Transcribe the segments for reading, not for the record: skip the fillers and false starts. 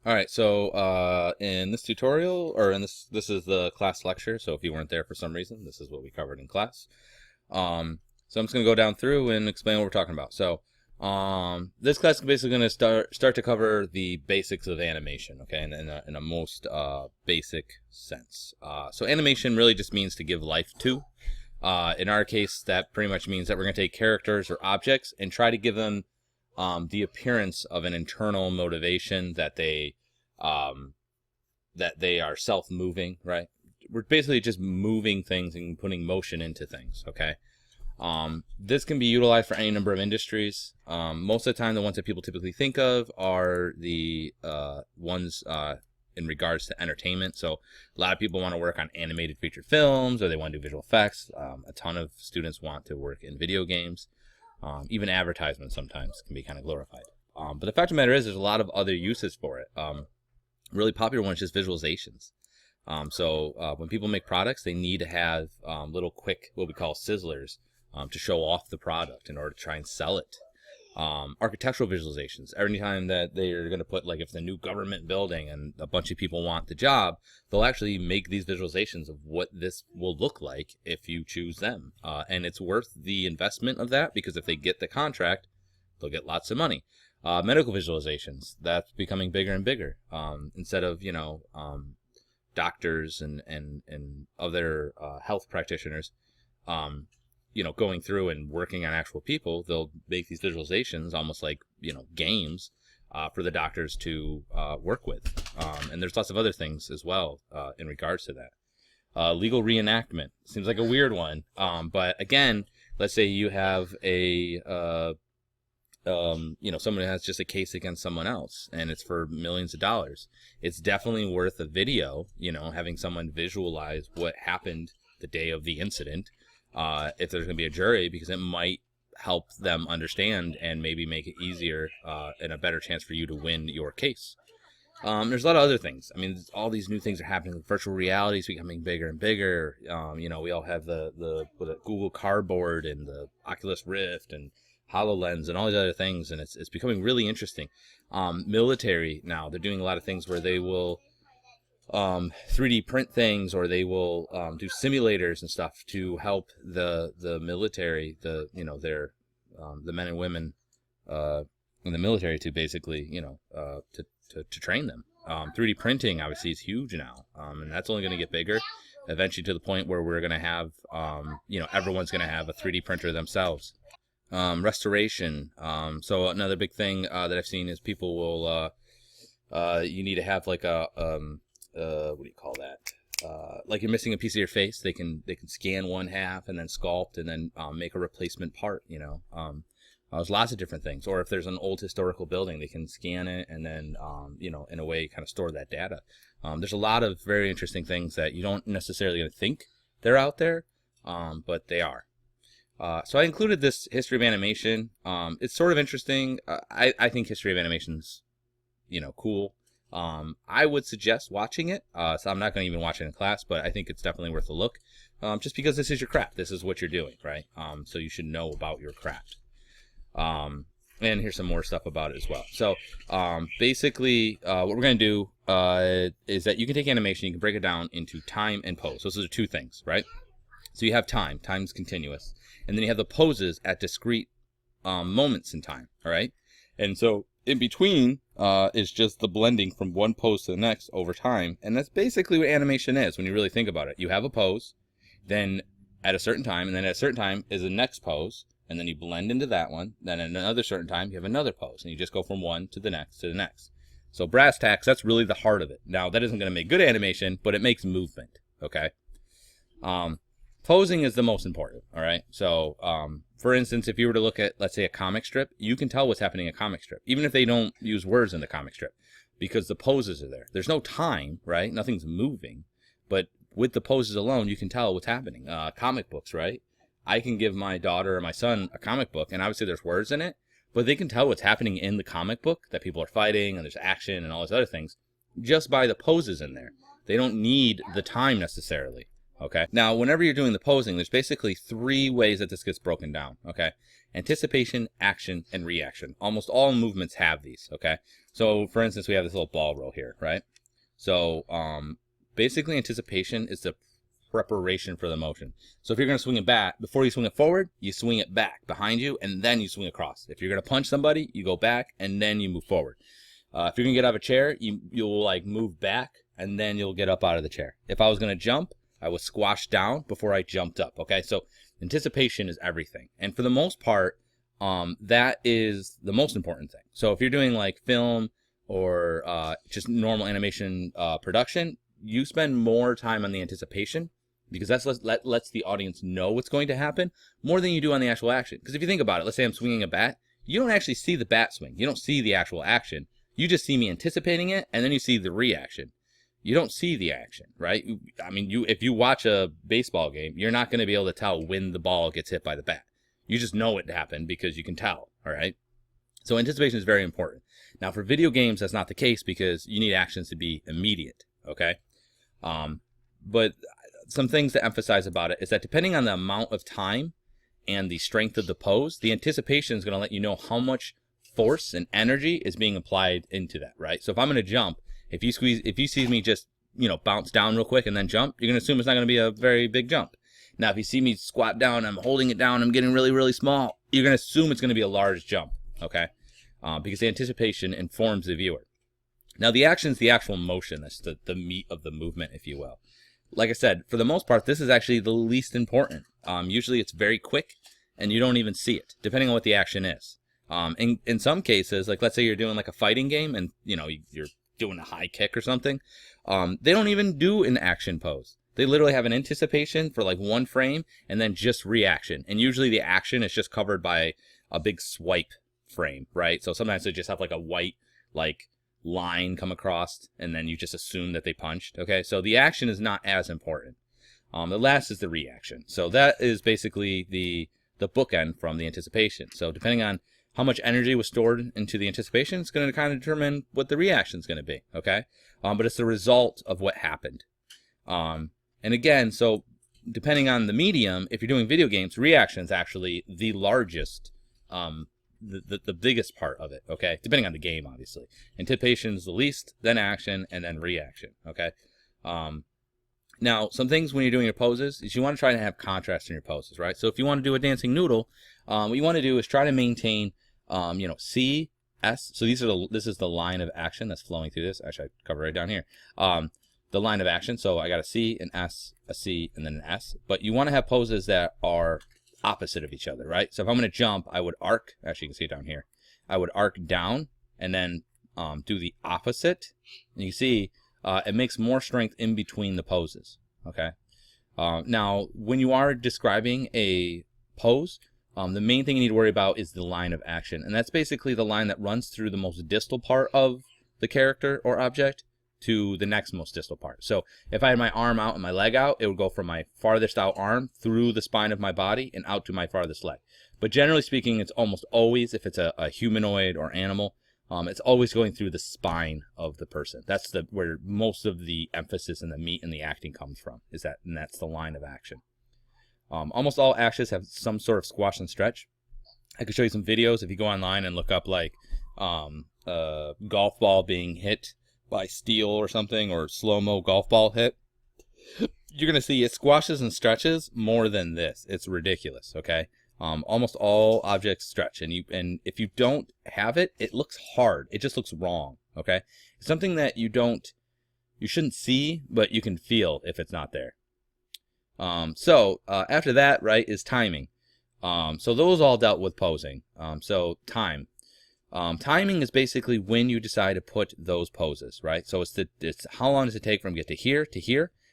All right, so in this tutorial, or in this is the class lecture, so if you weren't there for some reason, this is what we covered in class. So I'm just going to go down through and explain what we're talking about. So this class is basically going to start to cover the basics of animation, okay, in a most basic sense. So animation really just means to give life to. In our case, that pretty much means that we're going to take characters or objects and try to give them the appearance of an internal motivation that they are self-moving, right? We're basically just moving things and putting motion into things, okay? This can be utilized for any number of industries. Most of the time, the ones that people typically think of are the ones in regards to entertainment. So a lot of people want to work on animated feature films, or they want to do visual effects. A ton of students want to work in video games. Even advertisements sometimes can be kind of glorified. But the fact of the matter is, there's a lot of other uses for it. Really popular one is just visualizations. So when people make products, they need to have little quick, what we call sizzlers, to show off the product in order to try and sell it. Architectural visualizations. Every time that they're going to put, like, if it's a new government building and a bunch of people want the job, they'll actually make these visualizations of what this will look like if you choose them. And it's worth the investment of that, because if they get the contract, they'll get lots of money. Medical visualizations, that's becoming bigger and bigger. Instead of, doctors and other health practitioners, going through and working on actual people, they'll make these visualizations almost like, games for the doctors to work with. And there's lots of other things as well in regards to that. Legal reenactment seems like a weird one. But again, let's say you have someone has just a case against someone else and it's for millions of dollars. It's definitely worth a video, having someone visualize what happened the day of the incident. If there's going to be a jury, because it might help them understand and maybe make it easier and a better chance for you to win your case. There's a lot of other things. I mean, all these new things are happening. Virtual reality is becoming bigger and bigger. We all have the Google Cardboard and the Oculus Rift and HoloLens and all these other things, and it's becoming really interesting. Military now, they're doing a lot of things where they will 3D print things, or they will do simulators and stuff to help the military, the men and women in the military, to basically to train them. 3D printing obviously is huge now, and that's only going to get bigger eventually, to the point where we're going to have everyone's going to have a 3D printer themselves. Restoration. So another big thing that I've seen is people will you need to have like a what do you call that? Like you're missing a piece of your face, they can scan one half and then sculpt and then make a replacement part. There's lots of different things. Or if there's an old historical building, they can scan it and then in a way kind of store that data. There's a lot of very interesting things that you don't necessarily think they're out there, but they are. So I included this history of animation. It's sort of interesting. I think history of animation's cool. I would suggest watching it. So I'm not going to even watch it in class, but I think it's definitely worth a look. Just because this is your craft. This is what you're doing, right? So you should know about your craft. And here's some more stuff about it as well. So basically, what we're going to do is that you can take animation, you can break it down into time and pose. So those are two things, right? So you have time. Time's continuous. And then you have the poses at discrete moments in time, all right? And so in between is just the blending from one pose to the next over time. And that's basically what animation is when you really think about it. You have a pose, then at a certain time, and then at a certain time is the next pose, and then you blend into that one. Then at another certain time, you have another pose, and you just go from one to the next to the next. So brass tacks, that's really the heart of it. Now, that isn't going to make good animation, but it makes movement, okay? Posing is the most important, all right? So, for instance, if you were to look at, let's say, a comic strip, you can tell what's happening in a comic strip, even if they don't use words in the comic strip, because the poses are there. There's no time, right? Nothing's moving, but with the poses alone, you can tell what's happening. Comic books, right? I can give my daughter or my son a comic book, and obviously there's words in it, but they can tell what's happening in the comic book, that people are fighting, and there's action and all those other things, just by the poses in there. They don't need the time necessarily. Okay. Now, whenever you're doing the posing, there's basically three ways that this gets broken down. Okay. Anticipation, action, and reaction. Almost all movements have these, okay? So, for instance, we have this little ball roll here, right? So, basically, anticipation is the preparation for the motion. So if you're going to swing it back, before you swing it forward, you swing it back behind you, and then you swing across. If you're going to punch somebody, you go back, and then you move forward. If you're going to get out of a chair, you'll like move back, and then you'll get up out of the chair. If I was going to jump, I was squashed down before I jumped up, okay? So anticipation is everything. And for the most part, that is the most important thing. So if you're doing like film or just normal animation production, you spend more time on the anticipation because that's lets the audience know what's going to happen more than you do on the actual action. Because if you think about it, let's say I'm swinging a bat, you don't actually see the bat swing. You don't see the actual action. You just see me anticipating it, and then you see the reaction. You don't see the action, right? I mean, if you watch a baseball game, you're not going to be able to tell when the ball gets hit by the bat. You just know it happened because you can tell, all right? So anticipation is very important. Now, for video games, that's not the case because you need actions to be immediate, okay? But some things to emphasize about it is that depending on the amount of time and the strength of the pose, the anticipation is going to let you know how much force and energy is being applied into that, right? So if I'm going to jump, if you see me just, bounce down real quick and then jump, you're going to assume it's not going to be a very big jump. Now, if you see me squat down, I'm holding it down, I'm getting really, really small, you're going to assume it's going to be a large jump, okay? Because the anticipation informs the viewer. Now, the action is the actual motion. That's the meat of the movement, if you will. Like I said, for the most part, this is actually the least important. Usually it's very quick, and you don't even see it, depending on what the action is. In some cases, like let's say you're doing like a fighting game, and you're doing a high kick or something, they don't even do an action pose. They literally have an anticipation for like one frame, and then just reaction. And usually the action is just covered by a big swipe frame, right? So sometimes they just have like a white line come across, and then you just assume that they punched. Okay, so the action is not as important. The last is the reaction. So that is basically the bookend from the anticipation. So depending on how much energy was stored into the anticipation, it's going to kind of determine what the reaction is going to be. Okay, but it's the result of what happened. And again, so depending on the medium, if you're doing video games, reaction is actually the largest. The biggest part of it, okay? Depending on the game, obviously. Anticipation is the least, then action, and then reaction, okay? Now, some things when you're doing your poses is you want to try to have contrast in your poses, right? So if you want to do a dancing noodle, what you want to do is try to maintain, C, S. So this is the line of action that's flowing through this. Actually, I cover it right down here. The line of action. So I got a C, an S, a C, and then an S. But you want to have poses that are opposite of each other, right? So if I'm going to jump, I would arc. Actually, you can see it down here. I would arc down and then do the opposite. And you see it makes more strength in between the poses, okay? Now, when you are describing a pose, the main thing you need to worry about is the line of action. And that's basically the line that runs through the most distal part of the character or object to the next most distal part. So if I had my arm out and my leg out, it would go from my farthest out arm through the spine of my body and out to my farthest leg. But generally speaking, it's almost always, if it's a humanoid or animal, it's always going through the spine of the person. That's where most of the emphasis and the meat and the acting comes from, and that's the line of action. Almost all actions have some sort of squash and stretch. I could show you some videos if you go online and look up like a golf ball being hit by steel or something, or slow-mo golf ball hit. You're going to see it squashes and stretches more than this. It's ridiculous, okay? Almost all objects stretch, and if you don't have it, it looks hard. It just looks wrong, okay? It's something that you shouldn't see, but you can feel if it's not there. So after that, right, is timing. So those all dealt with posing. So time. Timing is basically when you decide to put those poses, right? So it's how long does it take from get to here,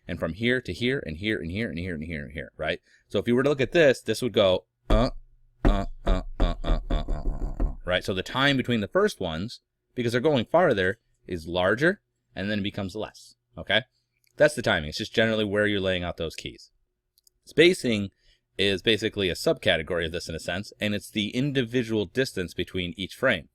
and from here to here, and here, and here, and here, and here, and here, right? So if you were to look at this would go, right? So the time between the first ones, because they're going farther, is larger, and then it becomes less, okay? That's the timing. It's just generally where you're laying out those keys. Spacing is basically a subcategory of this in a sense, and it's the individual distance between each frame.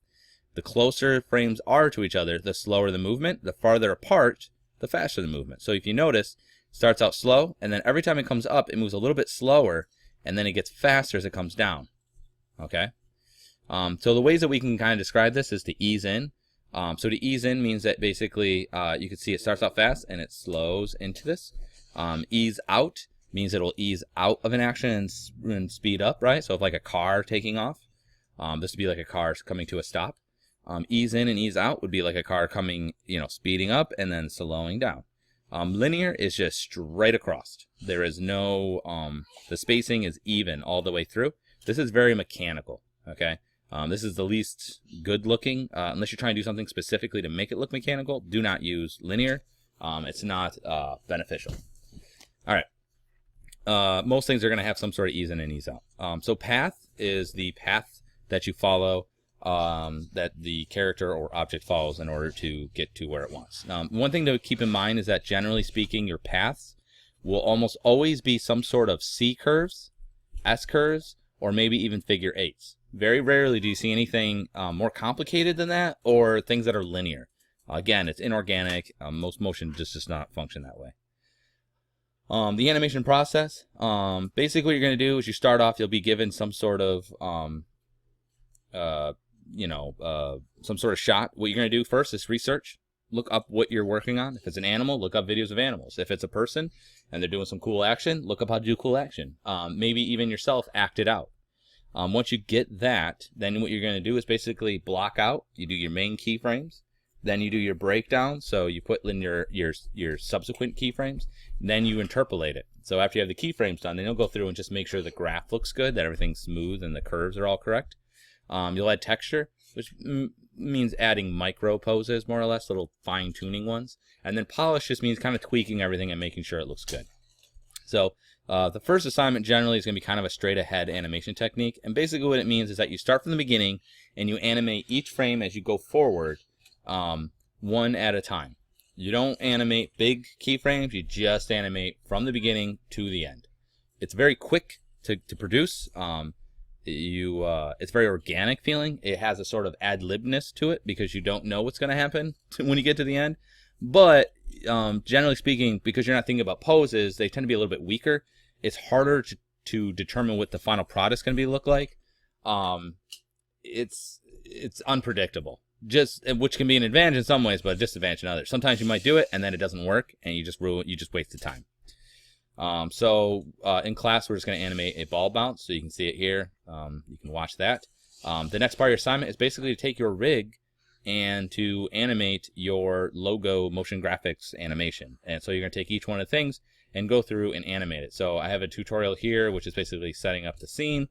The closer frames are to each other, the slower the movement. The farther apart, the faster the movement. So if you notice, it starts out slow, and then every time it comes up, it moves a little bit slower, and then it gets faster as it comes down. Okay. So the ways that we can kind of describe this is to ease in. So to ease in means that basically you can see it starts out fast and it slows into this. Ease out means it'll ease out of an action and speed up, right? So if like a car taking off, this would be like a car coming to a stop. Ease in and ease out would be like a car coming, speeding up and then slowing down. Linear is just straight across. There is no, the spacing is even all the way through. This is very mechanical, okay? This is the least good looking, unless you're trying to do something specifically to make it look mechanical. Do not use linear. It's not beneficial. All right. Most things are going to have some sort of ease in and ease out. So path is the path that you follow, that the character or object follows in order to get to where it wants. One thing to keep in mind is that generally speaking, your paths will almost always be some sort of C curves, S curves, or maybe even figure eights. Very rarely do you see anything more complicated than that, or things that are linear. Again, it's inorganic. Most motion just does not function that way. The animation process, basically what you're going to do is you start off, you'll be given some sort of, some sort of shot. What you're going to do first is research. Look up what you're working on. If it's an animal, look up videos of animals. If it's a person and they're doing some cool action, look up how to do cool action. Maybe even yourself act it out. Once you get that, then what you're going to do is basically block out. You do your main keyframes. Then you do your breakdown. So you put in your subsequent keyframes. Then you interpolate it. So after you have the keyframes done, then you'll go through and just make sure the graph looks good, that everything's smooth and the curves are all correct. You'll add texture, which means adding micro poses, more or less, little fine-tuning ones. And then polish just means kind of tweaking everything and making sure it looks good. So the first assignment generally is going to be kind of a straight-ahead animation technique. And basically what it means is that you start from the beginning and you animate each frame as you go forward, one at a time. You don't animate big keyframes, you just animate from the beginning to the end. It's very quick to produce. It's very organic feeling. It has a sort of ad-libness to it because you don't know what's going to happen when you get to the end. But generally speaking, because you're not thinking about poses, they tend to be a little bit weaker. It's harder to determine what the final product's going to look like. It's unpredictable. Which can be an advantage in some ways, but a disadvantage in others. Sometimes you might do it and then it doesn't work and you just waste the time. In class, we're just going to animate a ball bounce, so you can see it here. You can watch that. The next part of your assignment is basically to take your rig and to animate your logo motion graphics animation. And so you're going to take each one of the things and go through and animate it. So I have a tutorial here, which is basically setting up the scene.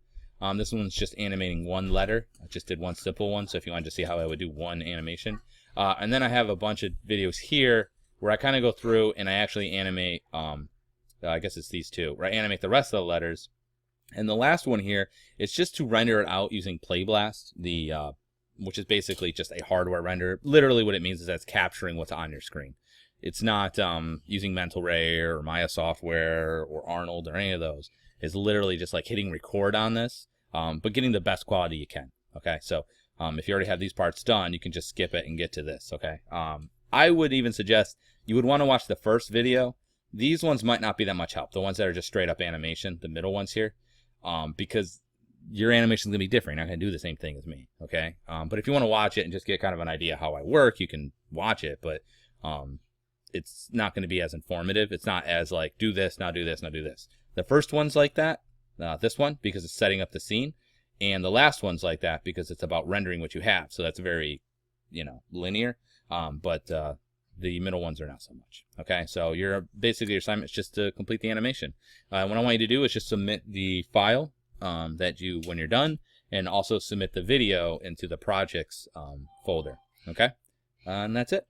This one's just animating one letter. I just did one simple one, so if you wanted to see how I would do one animation. And then I have a bunch of videos here where I kind of go through and I actually animate, I guess it's these two, where I animate the rest of the letters. And the last one here is just to render it out using Playblast, which is basically just a hardware render. Literally what it means is that it's capturing what's on your screen. It's not using Mental Ray or Maya Software or Arnold or any of those. It's literally just like hitting record on this, but getting the best quality you can. Okay, so if you already have these parts done, you can just skip it and get to this. Okay, I would even suggest you would want to watch the first video. These ones might not be that much help. The ones that are just straight up animation, the middle ones here, because your animation is going to be different. You're not going to do the same thing as me, okay? But if you want to watch it and just get kind of an idea how I work, you can watch it, but it's not going to be as informative. It's not as like, do this, now do this, now do this. The first one's like that, this one, because it's setting up the scene, and the last one's like that because it's about rendering what you have. So that's very, linear, but the middle ones are not so much. Okay, so basically your assignment is just to complete the animation. What I want you to do is just submit the file when you're done, and also submit the video into the projects folder. Okay, and that's it.